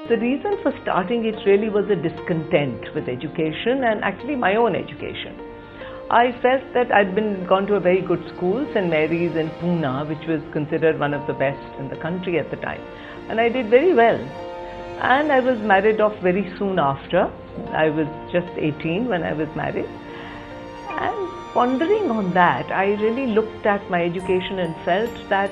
The reason for starting it really was a discontent with education and actually my own education. I felt that I'd gone to a very good school, St. Mary's in Pune, which was considered one of the best in the country at the time. And I did very well. And I was married off very soon after. I was just 18 when I was married. And pondering on that, I really looked at my education and felt that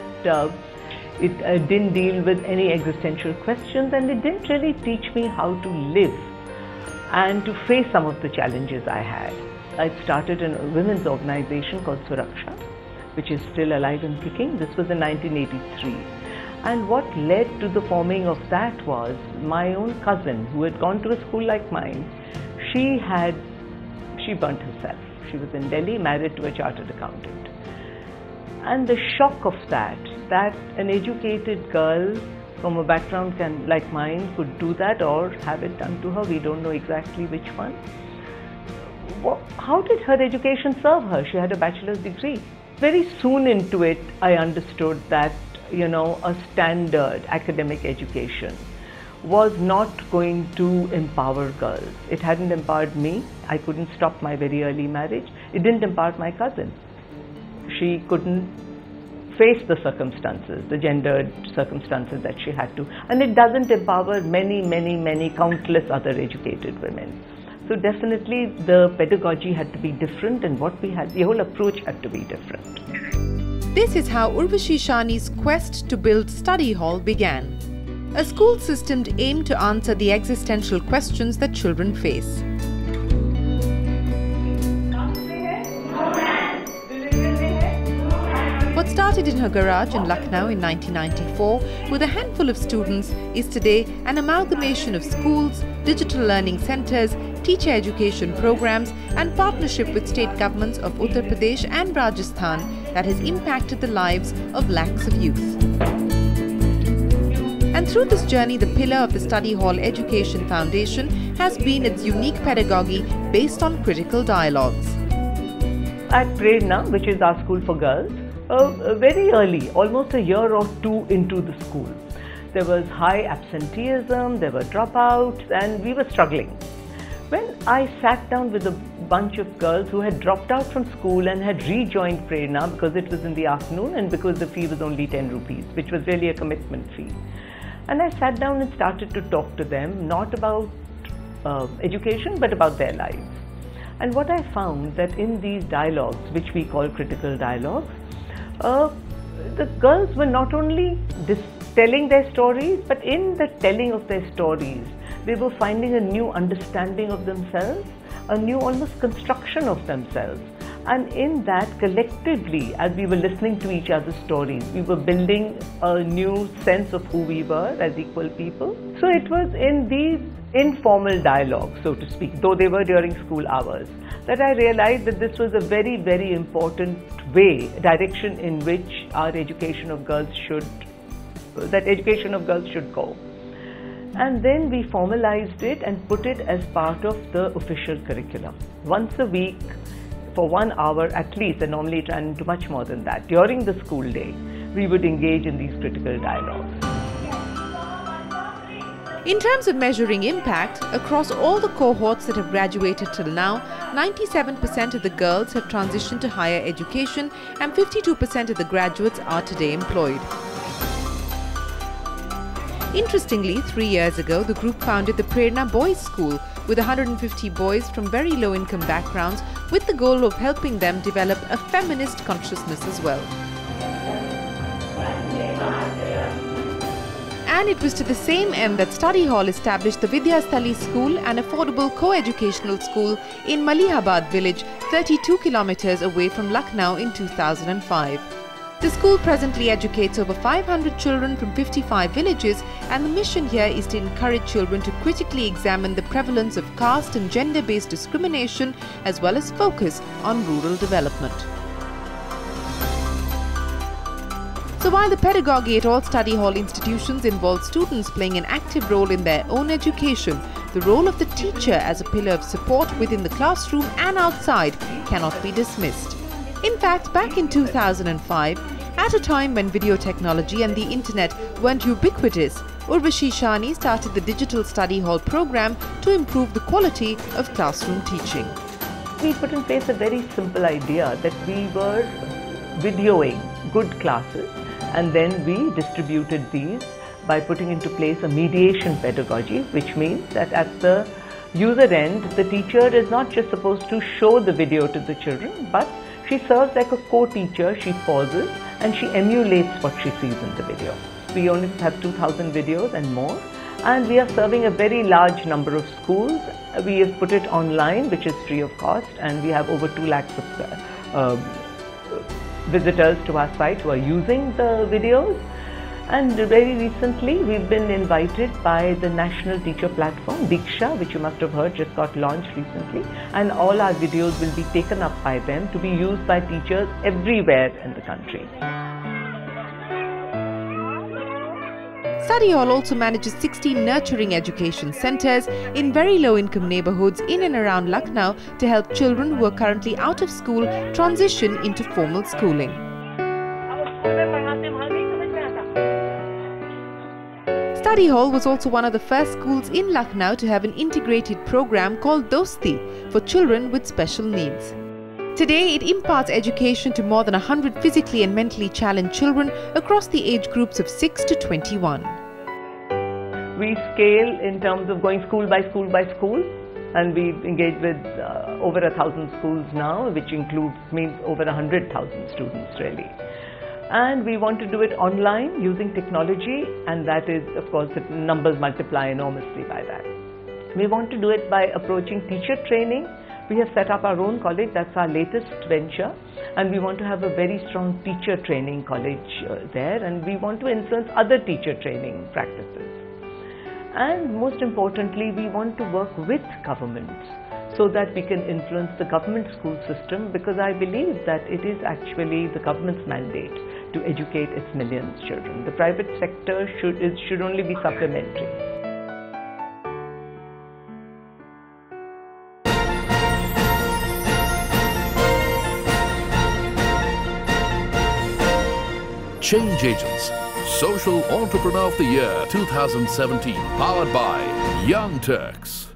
it didn't deal with any existential questions, and it didn't really teach me how to live and to face some of the challenges I had. I started a women's organization called Suraksha, which is still alive and kicking. This was in 1983. And what led to the forming of that was my own cousin, who had gone to a school like mine. She burnt herself. She was in Delhi, married to a chartered accountant. And the shock of that an educated girl from a background like mine could do that or have it done to her, we don't know exactly which one. How did her education serve her? She had a bachelor's degree. Very soon into it, I understood that, a standard academic education was not going to empower girls. It hadn't empowered me. I couldn't stop my very early marriage. It didn't empower my cousin. She couldn't face the circumstances, the gendered circumstances that she had to. And it doesn't empower many, countless other educated women. So definitely the pedagogy had to be different, and the whole approach had to be different. This is how Urvashi Shani's quest to build study hall began. A school system aimed to answer the existential questions that children face. What started in her garage in Lucknow in 1994 with a handful of students is today an amalgamation of schools, digital learning centers, teacher education programs and partnership with state governments of Uttar Pradesh and Rajasthan that has impacted the lives of lakhs of youth. And through this journey, the pillar of the Study Hall Education Foundation has been its unique pedagogy based on critical dialogues. At Prerna, which is our school for girls, very early, almost a year or two into the school, there was high absenteeism, there were dropouts, and we were struggling. When I sat down with a bunch of girls who had dropped out from school and had rejoined Prerna because it was in the afternoon and because the fee was only 10 rupees, which was really a commitment fee. And I sat down and started to talk to them, not about education, but about their lives. And what I found that in these dialogues, which we call critical dialogues, the girls were not only telling their stories, but in the telling of their stories, they were finding a new understanding of themselves, a new almost construction of themselves. And in that, collectively, as we were listening to each other's stories, we were building a new sense of who we were as equal people. So it was in these informal dialogues, so to speak, though they were during school hours, that I realized that this was a very, very important direction in which our education of girls should go. And then we formalized it and put it as part of the official curriculum. Once a week, for 1 hour at least, and normally it ran into much more than that, during the school day, we would engage in these critical dialogues. In terms of measuring impact, across all the cohorts that have graduated till now, 97% of the girls have transitioned to higher education and 52% of the graduates are today employed. Interestingly, 3 years ago, the group founded the Prerna Boys School with 150 boys from very low-income backgrounds with the goal of helping them develop a feminist consciousness as well. And it was to the same end that Study Hall established the Vidyasthali School, an affordable co-educational school in Malihabad village, 32 kilometers away from Lucknow in 2005. The school presently educates over 500 children from 55 villages, and the mission here is to encourage children to critically examine the prevalence of caste and gender-based discrimination as well as focus on rural development. So while the pedagogy at all study hall institutions involves students playing an active role in their own education, the role of the teacher as a pillar of support within the classroom and outside cannot be dismissed. In fact, back in 2005, at a time when video technology and the internet weren't ubiquitous, Urvashi Shani started the Digital Study Hall program to improve the quality of classroom teaching. We put in place a very simple idea that we were videoing good classes, and then we distributed these by putting into place a mediation pedagogy, which means that at the user end, the teacher is not just supposed to show the video to the children, but she serves like a co-teacher. She pauses and she emulates what she sees in the video. We only have 2,000 videos and more, and we are serving a very large number of schools. We have put it online, which is free of cost, and we have over 2 lakhs of visitors to our site who are using the videos. And very recently, we've been invited by the National Teacher Platform, Diksha, which you must have heard just got launched recently. And all our videos will be taken up by them to be used by teachers everywhere in the country. Study Hall also manages 16 nurturing education centres in very low-income neighbourhoods in and around Lucknow to help children who are currently out of school transition into formal schooling. Study Hall was also one of the first schools in Lucknow to have an integrated program called Dosti for children with special needs. Today, it imparts education to more than 100 physically and mentally challenged children across the age groups of 6 to 21. We scale in terms of going school by school by school, and we've engaged with over 1,000 schools now, which means over 100,000 students really. And we want to do it online using technology, and that is, of course, the numbers multiply enormously by that. We want to do it by approaching teacher training. We have set up our own college, that's our latest venture, and we want to have a very strong teacher training college there, and we want to influence other teacher training practices. And most importantly, we want to work with governments so that we can influence the government school system, because I believe that it is actually the government's mandate to educate its millions of children. The private sector should only be supplementary. Change Agents, Social Entrepreneur of the Year 2017, powered by Young Turks.